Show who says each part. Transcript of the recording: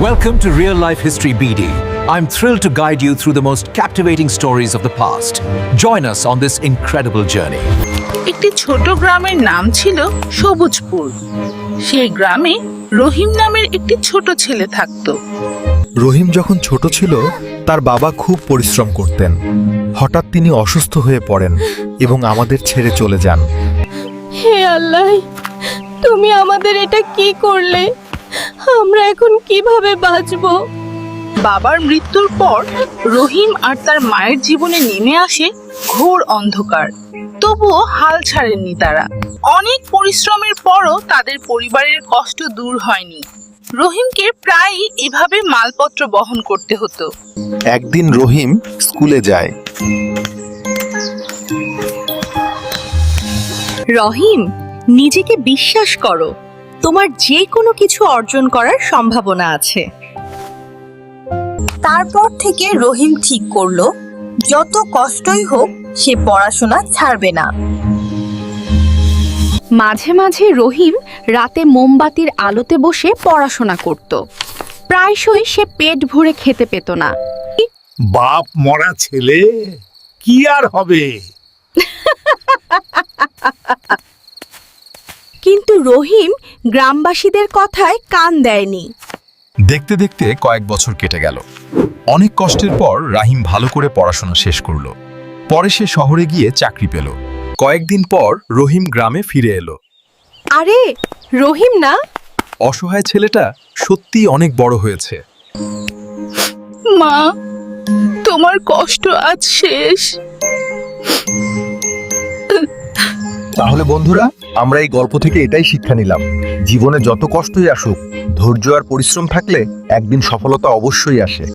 Speaker 1: Welcome to Real Life History BD. I'm thrilled to guide you through the most captivating stories of the past. Join us on this incredible journey.
Speaker 2: একটি ছোট গ্রামের নাম ছিল সবুজপুর। সেই গ্রামে রহিম নামের একটি ছোট ছেলে থাকত।
Speaker 3: রহিম যখন ছোট ছিল তার বাবা খুব পরিশ্রম করতেন। হঠাৎ তিনি অসুস্থ হয়ে পড়েন এবং আমাদের ছেড়ে চলে যান।
Speaker 4: হে আল্লাহ, তুমি আমাদের এটা কি করলে? আমরা এখন কিভাবে বাঁচবো?
Speaker 2: বাবার মৃত্যুর পর রহিম আর তার মায়ের জীবনে নেমে আসে ঘোর অন্ধকার। তবুও হাল ছাড়েননি তারা। অনেক পরিশ্রমের পরও তাদের পরিবারের কষ্ট দূর হয়নি। রহিমকে প্রায়ই এভাবে মালপত্র বহন করতে হতো।
Speaker 3: একদিন রহিম স্কুলে যায়।
Speaker 4: রহিম, নিজেকে বিশ্বাস করো, তোমার যে কোনো কিছু অর্জন করার সম্ভাবনা আছে। তারপর থেকে রহিম ঠিক করলো, যত কষ্টই হোক সে পড়াশোনা ছাড়বে না। মাঝে মাঝে রহিম রাতে মোমবাতির আলোতে বসে পড়াশোনা করত। প্রায়শই সে পেট ভরে খেতে পেত না।
Speaker 5: বাপ মরা ছেলে, কি আর হবে?
Speaker 4: কিন্তু রহিম গ্রামবাসীদের কথায় কান দেয়নি।
Speaker 6: দেখতে দেখতে কয়েক বছর কেটে গেল। অনেক কষ্টের পর রাহিম ভালো করে পড়াশোনা শেষ করলো। পরে সে শহরে গিয়ে চাকরি পেল। কয়েকদিন পর রহিম গ্রামে ফিরে এলো।
Speaker 4: আরে, রহিম না?
Speaker 6: অসহায় ছেলেটা সত্যিই অনেক বড় হয়েছে।
Speaker 2: মা, তোমার কষ্ট আজ শেষ।
Speaker 3: তাহলে বন্ধুরা, আমরা এই গল্প থেকে এটাই শিক্ষা নিলাম, জীবনে যত কষ্টই আসুক, ধৈর্য আর পরিশ্রম থাকলে একদিন সফলতা অবশ্যই আসে।